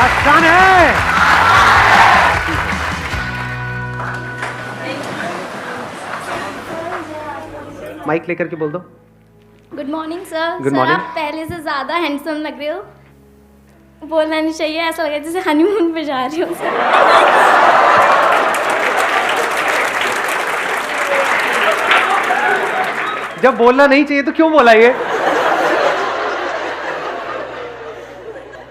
आसान है। माइक लेकर के बोल दो। Good morning sir. Good sir morning. आप पहले से ज़्यादा हैंडसम लग रहे हो। बोलना नहीं चाहिए, ऐसा लग रहा है जैसे हनीमून पे जा रही हो सर। जब बोलना नहीं चाहिए तो क्यों बोला ये?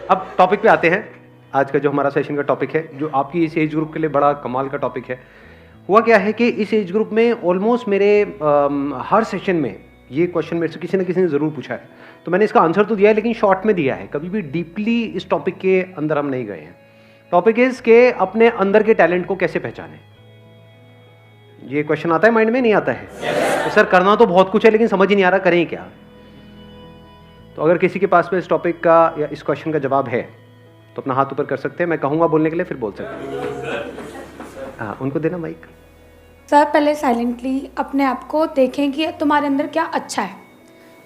अब टॉपिक पे आते हैं। आज का जो हमारा सेशन का टॉपिक है, जो आपकी इस एज ग्रुप के लिए बड़ा कमाल का टॉपिक है। हुआ क्या है कि इस एज ग्रुप में ऑलमोस्ट मेरे हर सेशन में ये क्वेश्चन मेरे से किसी न किसी ने ज़रूर पूछा है, तो मैंने इसका आंसर तो दिया है लेकिन शॉर्ट में दिया है, कभी भी डीपली इस टॉपिक के अंदर हम नहीं गए हैं। टॉपिक इज के अपने अंदर के टैलेंट को कैसे पहचानें। ये क्वेश्चन आता है माइंड में, नहीं आता है? तो सर करना तो बहुत कुछ है लेकिन समझ ही नहीं आ रहा करें क्या। तो अगर किसी के पास में इस टॉपिक का या इस क्वेश्चन का जवाब है तो अपना हाथ ऊपर कर सकते हैं, मैं कहूँगा बोलने के लिए, फिर बोल सकते हैं। हाँ, उनको देना माइक। सर पहले साइलेंटली अपने आप को देखें कि तुम्हारे अंदर क्या अच्छा है,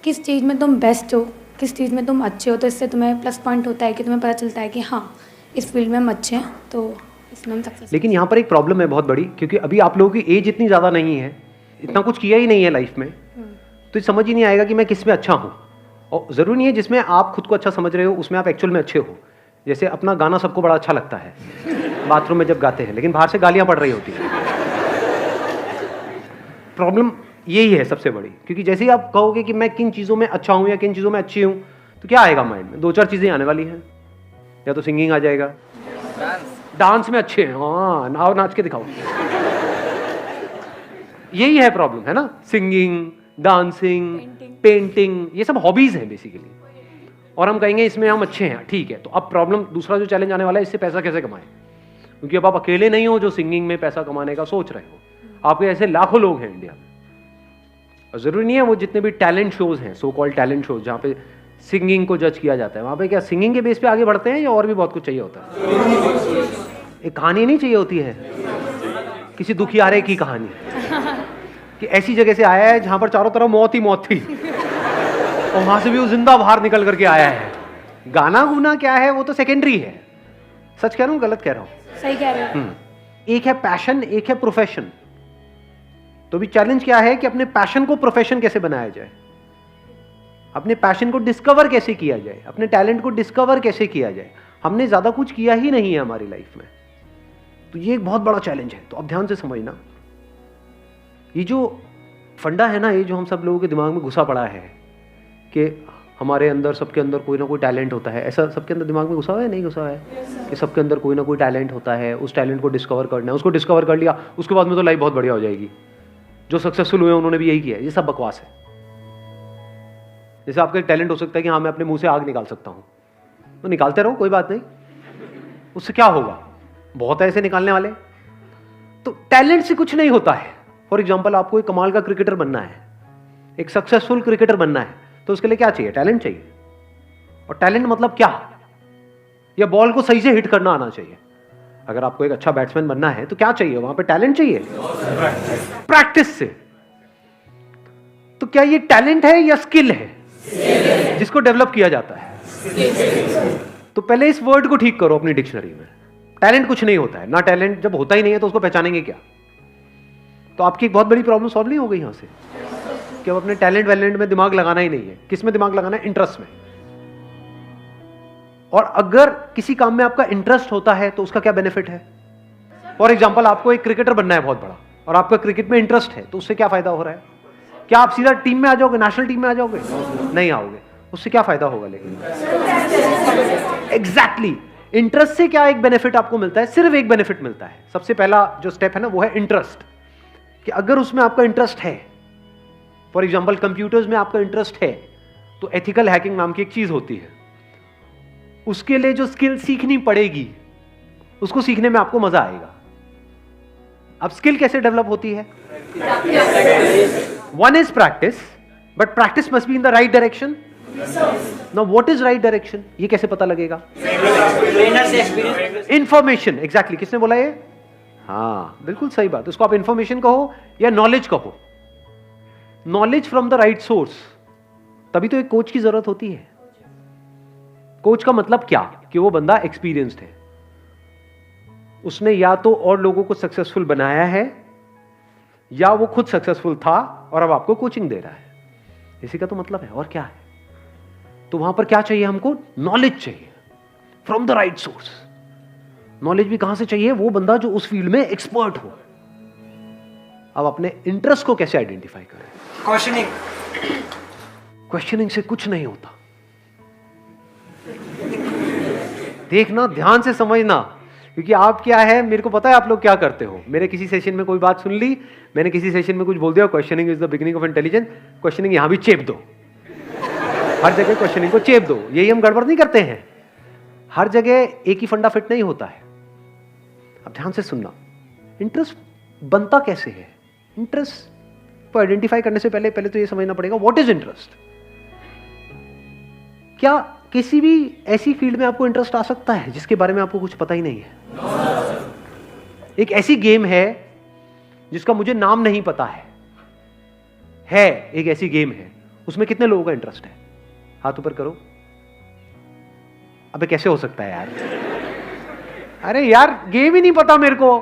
किस चीज़ में तुम बेस्ट हो, किस चीज़ में तुम अच्छे हो। तो इससे तुम्हें प्लस पॉइंट होता है कि तुम्हें पता चलता है कि हाँ इस फील्ड में हम अच्छे हैं, तो इसमें हम सक्सेस। लेकिन यहाँ पर एक प्रॉब्लम है बहुत बड़ी, क्योंकि अभी आप लोगों की एज इतनी ज़्यादा नहीं है, इतना कुछ किया ही नहीं है लाइफ में, तो ये समझ ही नहीं आएगा कि मैं किस में अच्छा हूँ। और ज़रूरी नहीं है जिसमें आप खुद को अच्छा समझ रहे हो उसमें आप एक्चुअल में अच्छे हो। जैसे अपना गाना सबको बड़ा अच्छा लगता है बाथरूम में जब गाते हैं, लेकिन बाहर से गालियाँ पड़ रही होती हैं। प्रॉब्लम यही है सबसे बड़ी, क्योंकि जैसे ही आप कहोगे कि मैं किन चीज़ों में अच्छा हूँ या किन चीज़ों में अच्छी हूँ, तो क्या आएगा माइंड में? दो चार चीज़ें आने वाली हैं। या तो सिंगिंग आ जाएगा, डांस में अच्छे हैं, हाँ नाव नाच के दिखाओ। यही है प्रॉब्लम, है ना? सिंगिंग, डांसिंग, पेंटिंग, ये सब हॉबीज हैं बेसिकली, और हम कहेंगे इसमें हम अच्छे हैं, ठीक है। तो अब प्रॉब्लम दूसरा जो चैलेंज आने वाला है, इससे पैसा कैसे कमाएं, क्योंकि अब आप अकेले नहीं हो जो सिंगिंग में पैसा कमाने का सोच रहे हो, आपके ऐसे लाखों लोग हैं इंडिया में। और जरूरी नहीं है वो जितने भी टैलेंट शोज हैं, सो कॉल्ड टैलेंट शोज, जहाँ पे सिंगिंग को जज किया जाता है, वहाँ पे क्या सिंगिंग के बेस पे आगे बढ़ते हैं या और भी बहुत कुछ चाहिए होता है? एक कहानी नहीं चाहिए होती है, किसी दुखियारे की कहानी कि ऐसी जगह से आया है जहाँ पर चारों तरफ मौत ही मौत थी और वहाँ से भी वो जिंदा बाहर निकल करके आया है। गाना गुना क्या है वो तो सेकेंडरी है। सच कह रहा हूँ गलत कह रहा हूँ? सही कह रहे हो। एक है पैशन, एक है प्रोफेशन। तो भी चैलेंज क्या है कि अपने पैशन को प्रोफेशन कैसे बनाया जाए, अपने पैशन को डिस्कवर कैसे किया जाए, अपने टैलेंट को डिस्कवर कैसे किया जाए। हमने ज्यादा कुछ किया ही नहीं है हमारी लाइफ में, तो ये एक बहुत बड़ा चैलेंज है। तो अब ध्यान से समझना, ये जो फंडा है ना, ये जो हम सब लोगों के दिमाग में घुसा पड़ा है कि हमारे अंदर, सबके अंदर कोई ना कोई टैलेंट होता है, ऐसा सबके अंदर दिमाग में घुसा हुआ है, नहीं घुसा हुआ है? कि सबके अंदर कोई ना कोई टैलेंट होता है, उस टैलेंट को डिस्कवर करना है, उसको डिस्कवर कर लिया उसके बाद में तो लाइफ बहुत बढ़िया हो जाएगी। जो सक्सेसफुल हुए उन्होंने भी यही किया है। ये सब बकवास है। जैसे आपका एक टैलेंट हो सकता है कि हाँ मैं अपने मुंह से आग निकाल सकता हूँ, तो निकालते रहो, कोई बात नहीं, उससे क्या होगा, बहुत है ऐसे निकालने वाले। तो टैलेंट से कुछ नहीं होता है। फॉर एग्जाम्पल आपको एक कमाल का क्रिकेटर बनना है, एक सक्सेसफुल क्रिकेटर बनना है, तो उसके लिए क्या चाहिए? टैलेंट चाहिए। और टैलेंट मतलब क्या? या बॉल को सही से हिट करना आना चाहिए। अगर आपको एक अच्छा बैट्समैन बनना है तो क्या चाहिए? वहां पे टैलेंट चाहिए, प्रैक्टिस से। तो क्या ये टैलेंट है या स्किल है जिसको डेवलप किया जाता है? तो पहले इस वर्ड को ठीक करो अपनी डिक्शनरी में। टैलेंट कुछ नहीं होता है ना। टैलेंट जब होता ही नहीं है तो उसको पहचानेंगे क्या? तो आपकी एक बहुत बड़ी प्रॉब्लम सॉल्व नहीं हो गई यहां से कि अब अपने टैलेंट वैलेंट में दिमाग लगाना ही नहीं है। किस में दिमाग लगाना है? इंटरेस्ट में। और अगर किसी काम में आपका इंटरेस्ट होता है तो उसका क्या बेनिफिट है? फॉर एग्जाम्पल आपको एक क्रिकेटर बनना है बहुत बड़ा, और आपका क्रिकेट में इंटरेस्ट है, तो उससे क्या फायदा हो रहा है? क्या आप सीधा टीम में आ जाओगे, नेशनल टीम में आ जाओगे? नहीं आओगे। उससे क्या फायदा होगा? लेकिन एग्जैक्टली इंटरेस्ट से क्या एक बेनिफिट आपको मिलता है? सिर्फ एक बेनिफिट मिलता है। सबसे पहला जो स्टेप है ना वो है इंटरेस्ट, कि अगर उसमें आपका इंटरेस्ट है, फॉर एग्जाम्पल कंप्यूटर्स में आपका इंटरेस्ट है, तो एथिकल हैकिंग नाम की एक चीज होती है, उसके लिए जो स्किल सीखनी पड़ेगी उसको सीखने में आपको मजा आएगा। अब स्किल कैसे डेवलप होती है? One is practice, but practice must be in the right direction. Now what is right direction? ये कैसे पता लगेगा? इंफॉर्मेशन। एग्जैक्टली, किसने बोला ये? हाँ बिल्कुल सही बात। उसको आप इंफॉर्मेशन कहो या नॉलेज कहो, knowledge from the right source. तभी तो एक कोच की जरूरत होती है। कोच का मतलब क्या? कि वो बंदा एक्सपीरियंस्ड है, उसने या तो और लोगों को सक्सेसफुल बनाया है या वो खुद सक्सेसफुल था और अब आपको कोचिंग दे रहा है। इसी का तो मतलब है, और क्या है। तो वहां पर क्या चाहिए हमको? नॉलेज चाहिए from the right source. Knowledge भी कहां से चाहिए? वो बंदा जो उस फील्ड में एक्सपर्ट हो। अब अपने इंटरेस्ट को कैसे आइडेंटिफाई करें? क्वेश्चनिंग से कुछ नहीं होता। देखना, ध्यान से समझना, क्योंकि आप क्या है, मेरे को पता है आप लोग क्या करते हो। मेरे किसी सेशन में कोई बात सुन ली, मैंने किसी सेशन में कुछ बोल दिया, questioning is the beginning of intelligence, questioning यहां भी चेप दो, हर जगह क्वेश्चनिंग को चेप दो। यही हम गड़बड़ नहीं करते हैं। हर जगह एक ही फंडा फिट नहीं होता है। अब ध्यान से सुनना, इंटरेस्ट बनता कैसे है? इंटरेस्ट को आइडेंटिफाई करने से पहले तो ये समझना पड़ेगा व्हाट इज इंटरेस्ट। क्या किसी भी ऐसी फील्ड में आपको इंटरेस्ट आ सकता है जिसके बारे में आपको कुछ पता ही नहीं है? एक ऐसी गेम है जिसका मुझे नाम नहीं पता है एक ऐसी गेम है, उसमें कितने लोगों का इंटरेस्ट है? हाथ ऊपर करो। अबे कैसे हो सकता है यार? अरे यार, गेम ही नहीं पता मेरे को।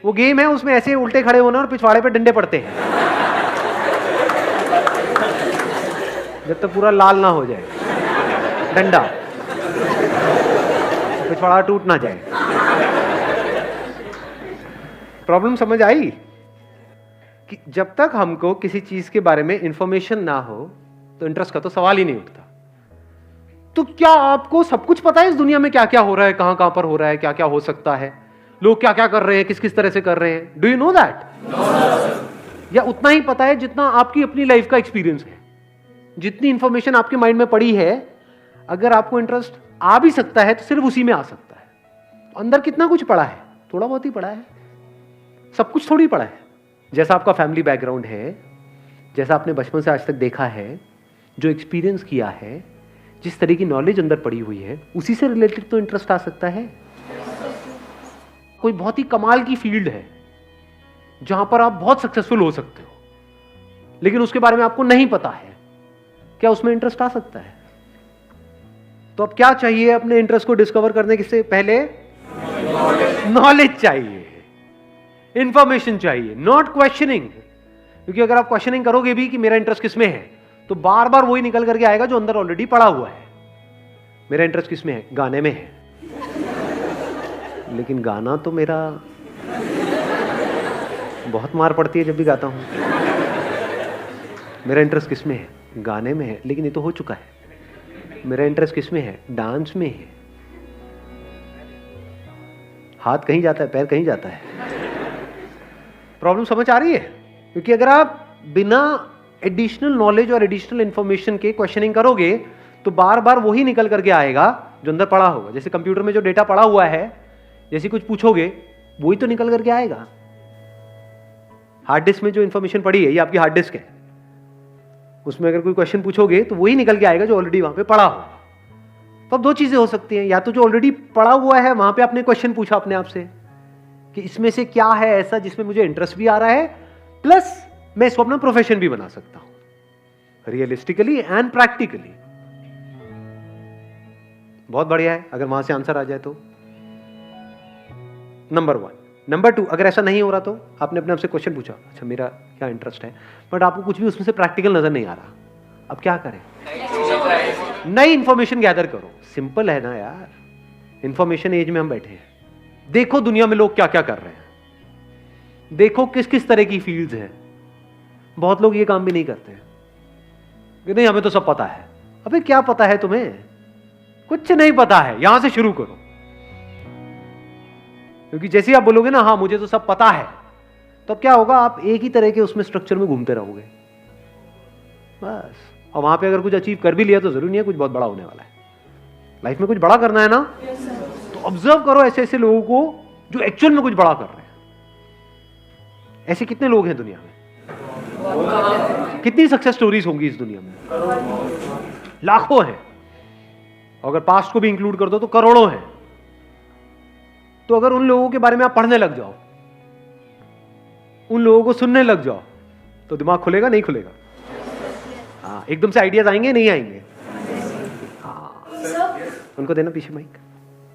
वो गेम है, उसमें ऐसे उल्टे खड़े होना और पिछवाड़े पे डंडे पड़ते हैं जब तक पूरा लाल ना हो जाए डंडा, पिछवाड़ा टूट ना जाए। प्रॉब्लम समझ आई? कि जब तक हमको किसी चीज के बारे में इंफॉर्मेशन ना हो तो इंटरेस्ट का तो सवाल ही नहीं उठता। तो क्या आपको सब कुछ पता है इस दुनिया में क्या क्या हो रहा है, कहां कहां पर हो रहा है, क्या क्या हो सकता है, लोग क्या क्या कर रहे हैं, किस किस तरह से कर रहे हैं? Do you know that? या उतना ही पता है जितना आपकी अपनी लाइफ का एक्सपीरियंस है? जितनी इंफॉर्मेशन आपके माइंड में पड़ी है, अगर आपको इंटरेस्ट आ भी सकता है तो सिर्फ उसी में आ सकता है। अंदर कितना कुछ पड़ा है? थोड़ा बहुत ही पड़ा है, सब कुछ थोड़ी पड़ा है। जैसा आपका फैमिली बैकग्राउंड है, जैसा आपने बचपन से आज तक देखा है, जो एक्सपीरियंस किया है, जिस तरह की नॉलेज अंदर पड़ी हुई है, उसी से रिलेटेड तो इंटरेस्ट आ सकता है। कोई बहुत ही कमाल की फील्ड है जहां पर आप बहुत सक्सेसफुल हो सकते हो, लेकिन उसके बारे में आपको नहीं पता है, क्या उसमें इंटरेस्ट आ सकता है? तो अब क्या चाहिए अपने इंटरेस्ट को डिस्कवर करने से पहले? नॉलेज चाहिए, इंफॉर्मेशन चाहिए, नॉट क्वेश्चनिंग। क्योंकि अगर आप क्वेश्चनिंग करोगे भी कि मेरा इंटरेस्ट किसमें है, तो बार बार वही निकल करके आएगा जो अंदर ऑलरेडी पड़ा हुआ है। मेरा इंटरेस्ट किसमें है? गाने में है, लेकिन गाना तो मेरा बहुत मार पड़ती है जब भी गाता हूं। मेरा इंटरेस्ट किसमें है? गाने में है, लेकिन ये तो हो चुका है। मेरा इंटरेस्ट किसमें है? डांस में है। हाथ कहीं जाता है, पैर कहीं जाता है। प्रॉब्लम समझ आ रही है? क्योंकि अगर आप बिना एडिशनल नॉलेज और एडिशनल इंफॉर्मेशन के क्वेश्चनिंग करोगे तो बार बार वही निकल करके आएगा जो अंदर पड़ा होगा। जैसे कंप्यूटर में जो डेटा पड़ा हुआ है, जैसे कुछ पूछोगे वही तो निकल करके आएगा। हार्ड डिस्क में जो इंफॉर्मेशन पड़ी है, ये आपकी हार्ड डिस्क है, उसमें अगर कोई क्वेश्चन पूछोगे तो वही निकल के आएगा जो ऑलरेडी वहां पे पड़ा होगा। तो अब दो चीजें हो सकती हैं, या तो जो ऑलरेडी पड़ा हुआ है वहां पे आपने क्वेश्चन पूछा अपने आप से कि इसमें से क्या है ऐसा जिसमें मुझे इंटरेस्ट भी आ रहा है, प्लस मैं इसको अपना प्रोफेशन भी बना सकता हूं, रियलिस्टिकली एंड प्रैक्टिकली। बहुत बढ़िया है अगर वहां से आंसर आ जाए तो। नंबर 1। नंबर 2, अगर ऐसा नहीं हो रहा तो आपने अपने आप से क्वेश्चन पूछा, अच्छा मेरा क्या इंटरेस्ट है, बट आपको कुछ भी उसमें से प्रैक्टिकल नजर नहीं आ रहा, अब क्या करें? नई इंफॉर्मेशन गैदर करो। सिंपल है ना यार, इंफॉर्मेशन एज में हम बैठे हैं। देखो दुनिया में लोग क्या क्या कर रहे हैं, देखो किस किस तरह की फील्ड्स हैं। बहुत लोग ये काम भी नहीं करते कि नहीं हमें तो सब पता है। अबे क्या पता है तुम्हें? कुछ नहीं पता है। यहां से शुरू करो, क्योंकि जैसे आप बोलोगे ना हाँ मुझे तो सब पता है, तो क्या होगा, आप एक ही तरह के उसमें स्ट्रक्चर में घूमते रहोगे बस। और वहां पे अगर कुछ अचीव कर भी लिया तो जरूरी नहीं है कुछ बहुत बड़ा होने वाला है। लाइफ में कुछ बड़ा करना है ना, तो ऑब्जर्व करो ऐसे ऐसे लोगों को जो एक्चुअल में कुछ बड़ा कर रहे हैं। ऐसे कितने लोग हैं दुनिया में? कितनी सक्सेस स्टोरीज होंगी इस दुनिया में? लाखों हैं। अगर पास्ट को भी इंक्लूड कर दो तो करोड़ों हैं। तो अगर उन लोगों के बारे में आप पढ़ने लग जाओ, उन लोगों को सुनने लग जाओ, तो दिमाग खुलेगा नहीं खुलेगा? हाँ, एकदम से आइडियाज आएंगे नहीं आएंगे? हाँ, उनको देना पीछे माइक।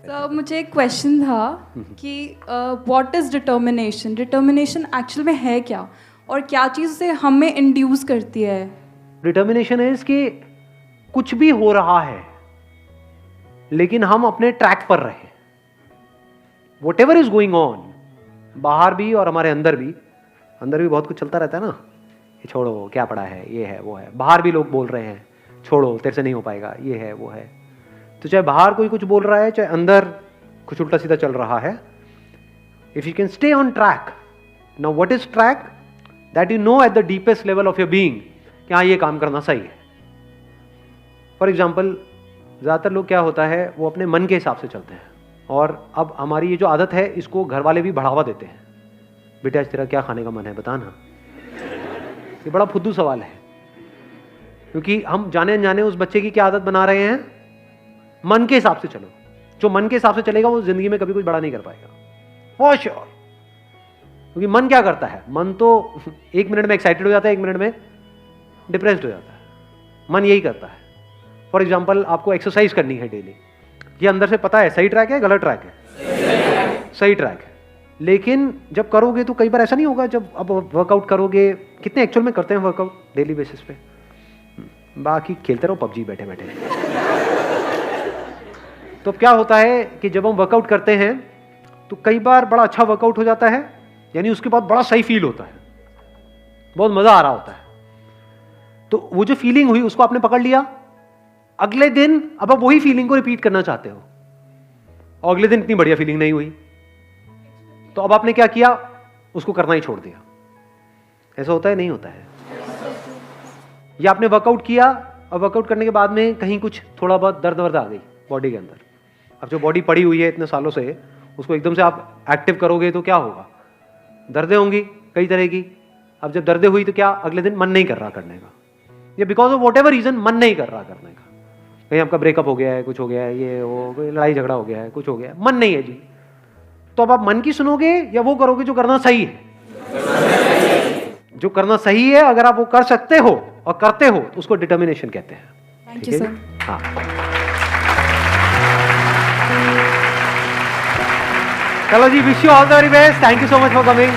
सर मुझे एक क्वेश्चन था कि what is determination, determination actual में है क्या और क्या चीज़ उसे हमें इंड्यूस करती है? डिटर्मिनेशन इज कि कुछ भी हो रहा है लेकिन हम अपने ट्रैक पर रहे, what ever is going on, बाहर भी और हमारे अंदर भी बहुत कुछ चलता रहता है ना, ये छोड़ो क्या पड़ा है, ये है वो है, बाहर भी लोग बोल रहे हैं छोड़ो तेरे से नहीं हो पाएगा, ये है वो है। तो चाहे बाहर कोई कुछ बोल रहा है चाहे अंदर कुछ उल्टा सीधा चल रहा है, if you can stay on track. Now what is track? That you know at the deepest level of your being कि हाँ ये काम करना सही है। फॉर एग्जाम्पल ज़्यादातर लोग क्या होता है वो अपने मन के हिसाब से चलते हैं, और अब हमारी ये जो आदत है इसको घर वाले भी बढ़ावा देते हैं, बेटा आज तेरा क्या खाने का मन है बता ना। ये बड़ा फुद्दू सवाल है, क्योंकि हम जाने अनजाने उस बच्चे की क्या आदत बना रहे हैं, मन के हिसाब से चलो। जो मन के हिसाब से चलेगा वो जिंदगी में कभी कुछ बड़ा नहीं कर पाएगा, फॉर श्योर। क्योंकि मन क्या करता है, मन तो 1 मिनट में एक्साइटेड हो जाता है, 1 मिनट में डिप्रेस्ड हो जाता है, मन यही करता है। फॉर एग्जाम्पल आपको एक्सरसाइज करनी है डेली, ये अंदर से पता है सही ट्रैक है गलत ट्रैक है, सही ट्रैक है, लेकिन जब करोगे तो कई बार ऐसा नहीं होगा। जब अब वर्कआउट करोगे, कितने एक्चुअल में करते हैं वर्कआउट डेली बेसिस पे? बाकी खेलते रहो पबजी बैठे बैठे। तो क्या होता है कि जब हम वर्कआउट करते हैं तो कई बार बड़ा अच्छा वर्कआउट हो जाता है, यानी उसके बाद बड़ा सही फील होता है, बहुत मजा आ रहा होता है। तो वो जो फीलिंग हुई उसको आपने पकड़ लिया, अगले दिन अब आप वही फीलिंग को रिपीट करना चाहते हो, और अगले दिन इतनी बढ़िया फीलिंग नहीं हुई, तो अब आपने क्या किया, उसको करना ही छोड़ दिया। ऐसा होता है नहीं होता है? या आपने वर्कआउट किया और वर्कआउट करने के बाद में कहीं कुछ थोड़ा बहुत दर्द वर्द आ गई बॉडी के अंदर। अब जो बॉडी पड़ी हुई है इतने सालों से, उसको एकदम से आप एक्टिव करोगे तो क्या होगा, दर्दें होंगी कई तरह की। अब जब दर्दें हुई तो क्या अगले दिन मन नहीं कर रहा करने का, या because of whatever reason मन नहीं कर रहा करने का। कहीं आपका ब्रेकअप हो गया है, कुछ हो गया है, ये वो कोई लड़ाई झगड़ा हो गया है, कुछ हो गया है, मन नहीं है जी। तो अब आप मन की सुनोगे या वो करोगे जो करना सही है? जो करना सही है अगर आप वो कर सकते हो और करते हो तो उसको डिटर्मिनेशन कहते हैं। Thank you sir. हाँ, चलो जी, wish you all the very best, thank you so much for coming.